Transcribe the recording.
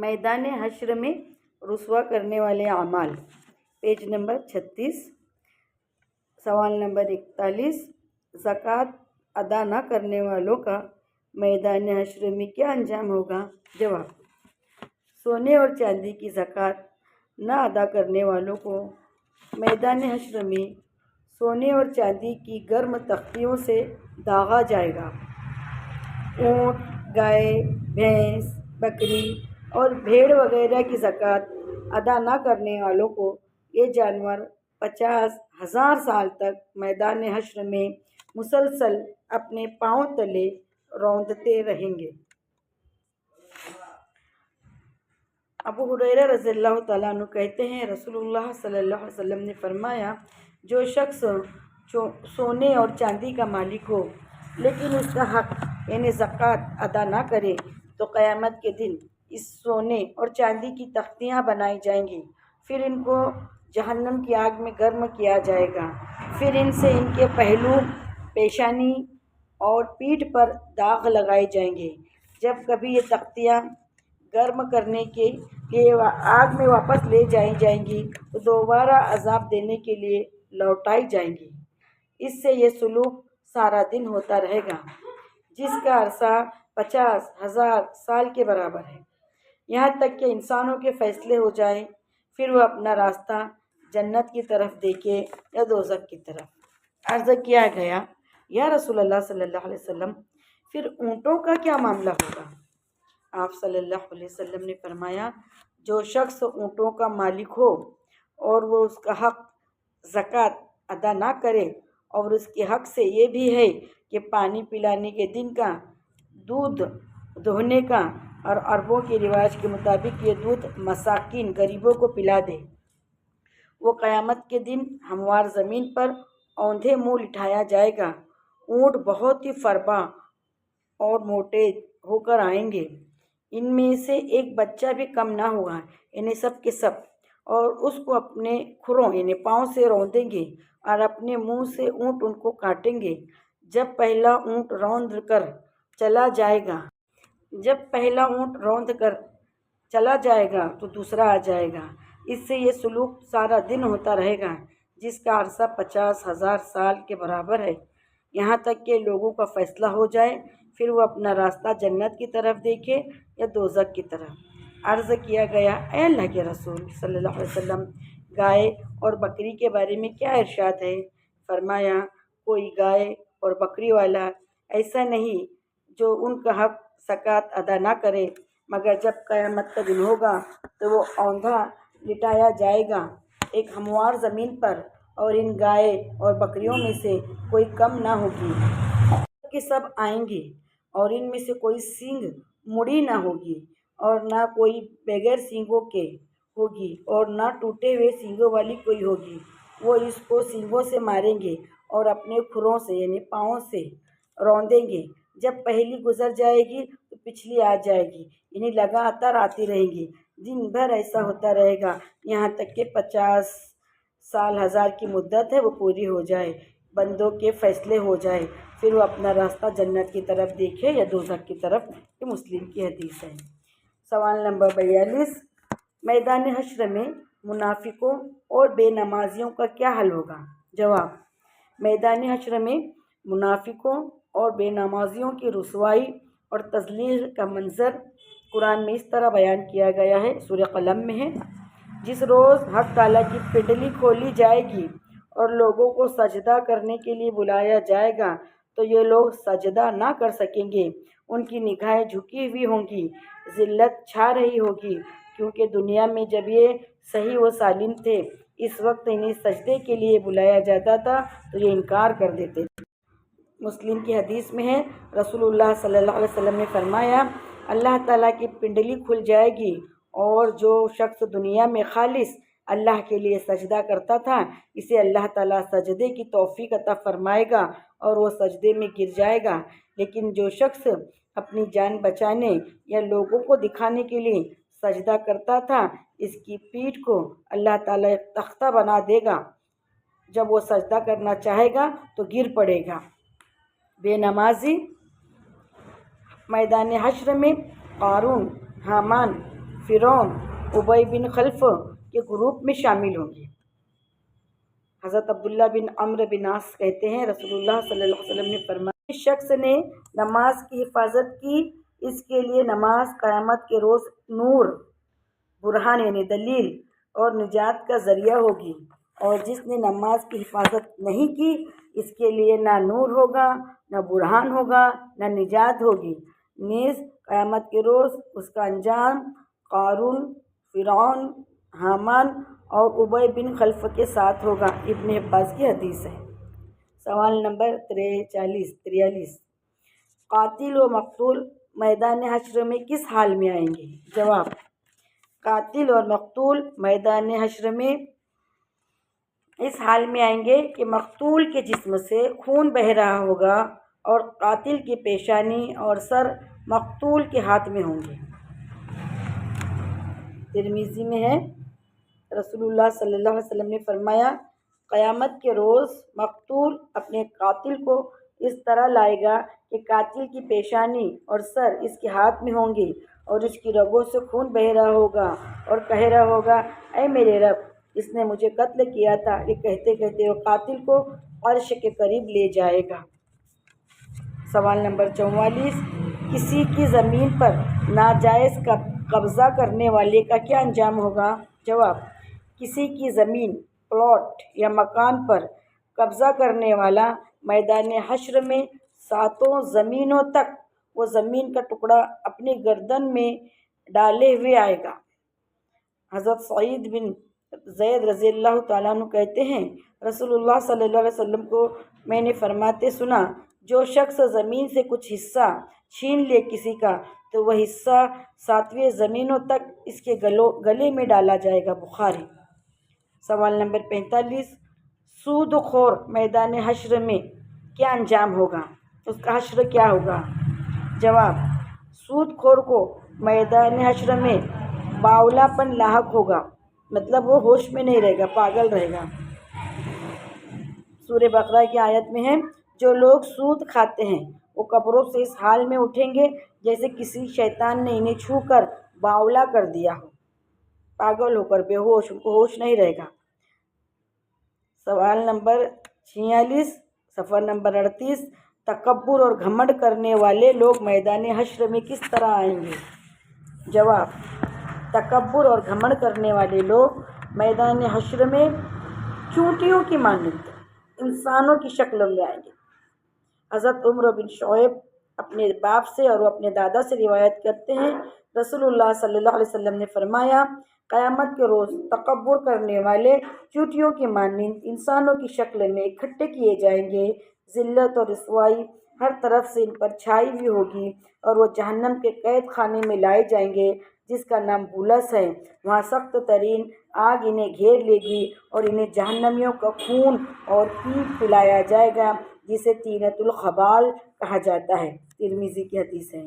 میدان حشر میں رسوا کرنے والے اعمال، پیج نمبر 36، سوال نمبر 41، زکوٰۃ ادا نہ کرنے والوں کا میدان حشر میں کیا انجام ہوگا؟ جواب: سونے اور چاندی کی زکوٰۃ نہ ادا کرنے والوں کو میدان حشر میں سونے اور چاندی کی گرم تختیوں سے داغا جائے گا۔ اونٹ، گائے، بھینس، بکری اور بھیڑ وغیرہ کی زکوٰۃ ادا نہ کرنے والوں کو یہ جانور 50,000 سال تک میدان حشر میں مسلسل اپنے پاؤں تلے روندتے رہیں گے۔ ابو ہریرہ رضی اللہ تعالیٰ عنہ کہتے ہیں، رسول اللہ صلی اللہ علیہ وسلم نے فرمایا، جو شخص سونے اور چاندی کا مالک ہو لیکن اس کا حق یعنی زکوٰۃ ادا نہ کرے تو قیامت کے دن اس سونے اور چاندی کی تختیاں بنائی جائیں گی، پھر ان کو جہنم کی آگ میں گرم کیا جائے گا، پھر ان سے ان کے پہلو، پیشانی اور پیٹھ پر داغ لگائے جائیں گے۔ جب کبھی یہ تختیاں گرم کرنے کے لیے آگ میں واپس لے جائی جائیں گی تو دوبارہ عذاب دینے کے لیے لوٹائی جائیں گی۔ اس سے یہ سلوک سارا دن ہوتا رہے گا، جس کا عرصہ 50,000 سال کے برابر ہے، یہاں تک کہ انسانوں کے فیصلے ہو جائیں، پھر وہ اپنا راستہ جنت کی طرف دیکھے یا دوزخ کی طرف۔ عرض کیا گیا، یا رسول اللہ صلی اللہ علیہ وسلم، پھر اونٹوں کا کیا معاملہ ہوگا؟ آپ صلی اللہ علیہ وسلم نے فرمایا، جو شخص اونٹوں کا مالک ہو اور وہ اس کا حق زکوٰۃ ادا نہ کرے اور اس کے حق سے یہ بھی ہے کہ پانی پلانے کے دن کا، دودھ دہنے کا، اور عربوں کے رواج کے مطابق یہ دودھ مساکین غریبوں کو پلا دے، وہ قیامت کے دن ہموار زمین پر اوندھے منہ لٹایا جائے گا۔ اونٹ بہت ہی فربا اور موٹے ہو کر آئیں گے، ان میں سے ایک بچہ بھی کم نہ ہوگا، یعنی سب کے سب، اور اس کو اپنے کھروں یعنی پاؤں سے روندیں گے اور اپنے منہ سے اونٹ ان کو کاٹیں گے۔ جب پہلا اونٹ روند کر چلا جائے گا تو دوسرا آ جائے گا۔ اس سے یہ سلوک سارا دن ہوتا رہے گا، جس کا عرصہ 50,000 سال کے برابر ہے، یہاں تک کہ لوگوں کا فیصلہ ہو جائے، پھر وہ اپنا راستہ جنت کی طرف دیکھے یا دوزخ کی طرف۔ عرض کیا گیا، اے اللہ کے رسول صلی اللہ علیہ وسلم، گائے اور بکری کے بارے میں کیا ارشاد ہے؟ فرمایا، کوئی گائے اور بکری والا ایسا نہیں جو ان کا حق زکوٰۃ ادا نہ کرے، مگر جب قیامت کا دن ہوگا تو وہ اوندھا لٹایا جائے گا ایک ہموار زمین پر، اور ان گائے اور بکریوں میں سے کوئی کم نہ ہوگی، سب کے سب آئیں گے، اور ان میں سے کوئی سینگ مڑی نہ ہوگی اور نہ کوئی بغیر سینگوں کے ہوگی، اور نہ ٹوٹے ہوئے سینگوں والی کوئی ہوگی۔ وہ اس کو سینگوں سے ماریں گے اور اپنے کھروں سے یعنی پاؤں سے روندیں گے۔ جب پہلی گزر جائے گی تو پچھلی آ جائے گی، یعنی لگاتار آتی رہیں گی، دن بھر ایسا ہوتا رہے گا، یہاں تک کہ 50,000 کی مدت ہے وہ پوری ہو جائے، بندوں کے فیصلے ہو جائے، پھر وہ اپنا راستہ جنت کی طرف دیکھے یا دوزخ کی طرف۔ یہ مسلم کی حدیث ہے۔ سوال نمبر 42، میدان حشر میں منافقوں اور بے نمازیوں کا کیا حل ہوگا؟ جواب: میدان حشر میں منافقوں اور بے نمازیوں کی رسوائی اور تذلیل کا منظر قرآن میں اس طرح بیان کیا گیا ہے، سورہ قلم میں ہے، جس روز حق تعالیٰ کی پنڈلی کھولی جائے گی اور لوگوں کو سجدہ کرنے کے لیے بلایا جائے گا تو یہ لوگ سجدہ نہ کر سکیں گے، ان کی نگاہیں جھکی ہوئی ہوں گی، ذلت چھا رہی ہوگی، کیونکہ دنیا میں جب یہ صحیح و سالم تھے، اس وقت انہیں سجدے کے لیے بلایا جاتا تھا تو یہ انکار کر دیتے تھے۔ مسلم کی حدیث میں ہے، رسول اللہ صلی اللہ علیہ وسلم نے فرمایا، اللہ تعالیٰ کی پنڈلی کھل جائے گی اور جو شخص دنیا میں خالص اللہ کے لیے سجدہ کرتا تھا، اسے اللہ تعالیٰ سجدے کی توفیق عطا فرمائے گا اور وہ سجدے میں گر جائے گا، لیکن جو شخص اپنی جان بچانے یا لوگوں کو دکھانے کے لیے سجدہ کرتا تھا، اس کی پیٹھ کو اللہ تعالیٰ ایک تختہ بنا دے گا، جب وہ سجدہ کرنا چاہے گا تو گر پڑے گا۔ بے نمازی میدان حشر میں قارون، حامان، فرعون ابی بن خلف کے گروپ میں شامل ہوں گے۔ حضرت عبداللہ بن عمرو بن عاص کہتے ہیں رسول اللہ صلی اللہ علیہ وسلم نے فرمایا، جس شخص نے نماز کی حفاظت کی اس کے لیے نماز قیامت کے روز نور، برہان یعنی دلیل اور نجات کا ذریعہ ہوگی، اور جس نے نماز کی حفاظت نہیں کی اس کے لیے نہ نور ہوگا، نہ برہان ہوگا، نہ نجات ہوگی۔ نیز قیامت کے روز اس کا انجام قارون، فرعون، حامان اور ابی بن خلف کے ساتھ ہوگا۔ ابن عباس کی حدیث ہے۔ سوال نمبر 43 قاتل و مقتول میدان حشر میں کس حال میں آئیں گے؟ جواب: قاتل اور مقتول میدان حشر میں اس حال میں آئیں گے کہ مقتول کے جسم سے خون بہہ رہا ہوگا اور قاتل کی پیشانی اور سر مقتول کے ہاتھ میں ہوں گے۔ ترمذی میں ہے، رسول اللہ صلی اللہ علیہ وسلم نے فرمایا، قیامت کے روز مقتول اپنے قاتل کو اس طرح لائے گا کہ قاتل کی پیشانی اور سر اس کے ہاتھ میں ہوں گے اور اس کی رگوں سے خون بہہ رہا ہوگا اور کہہ رہا ہوگا، اے میرے رب، اس نے مجھے قتل کیا تھا۔ یہ کہتے کہتے وہ قاتل کو عرش کے قریب لے جائے گا۔ سوال نمبر 44 کسی کی زمین پر ناجائز قبضہ کرنے والے کا کیا انجام ہوگا؟ جواب: کسی کی زمین، پلاٹ یا مکان پر قبضہ کرنے والا میدان حشر میں 7 زمینوں تک وہ زمین کا ٹکڑا اپنی گردن میں ڈالے ہوئے آئے گا۔ حضرت سعید بن زید رضی اللہ تعالیٰ عنہ کہتے ہیں، رسول اللہ صلی اللہ علیہ وسلم کو میں نے فرماتے سنا، جو شخص زمین سے کچھ حصہ چھین لے کسی کا تو وہ حصہ 7 زمینوں تک اس کے گلے میں ڈالا جائے گا۔ بخاری۔ سوال نمبر 45 سود خور میدان حشر میں کیا انجام ہوگا؟ اس کا حشر کیا ہوگا؟ جواب: سود خور کو میدان حشر میں باولا پن لاحق ہوگا، مطلب وہ ہوش میں نہیں رہے گا، پاگل رہے گا۔ سورہ بقرہ کی آیت میں ہے، جو لوگ سود کھاتے ہیں وہ قبروں سے اس حال میں اٹھیں گے جیسے کسی شیطان نے انہیں چھو کر باولا کر دیا ہو، پاگل ہو کر، بے ہوش، ان کو ہوش نہیں رہے گا۔ سوال نمبر 46 صفحہ نمبر 38 تکبر اور گھمنڈ کرنے والے لوگ میدان حشر میں کس طرح آئیں گے؟ جواب: تکبر اور گھمنڈ کرنے والے لوگ میدان حشر میں چونٹیوں کی مانند انسانوں کی شکل میں آئیں گے۔ حضرت عمر بن شعیب اپنے باپ سے اور وہ اپنے دادا سے روایت کرتے ہیں، رسول اللہ صلی اللہ علیہ وسلم نے فرمایا، قیامت کے روز تکبر کرنے والے چونٹیوں کی مانند انسانوں کی شکل میں اکٹھے کیے جائیں گے۔ ذلت اور رسوائی ہر طرف سے ان پر چھائی ہوئی ہوگی اور وہ جہنم کے قید خانے میں لائے جائیں گے جس کا نام بولس ہے۔ وہاں سخت ترین آگ انہیں گھیر لے گی اور انہیں جہنمیوں کا خون اور پیپ پلایا جائے گا جسے طینۃ الخبال کہا جاتا ہے۔ ترمذی کی حدیث ہے۔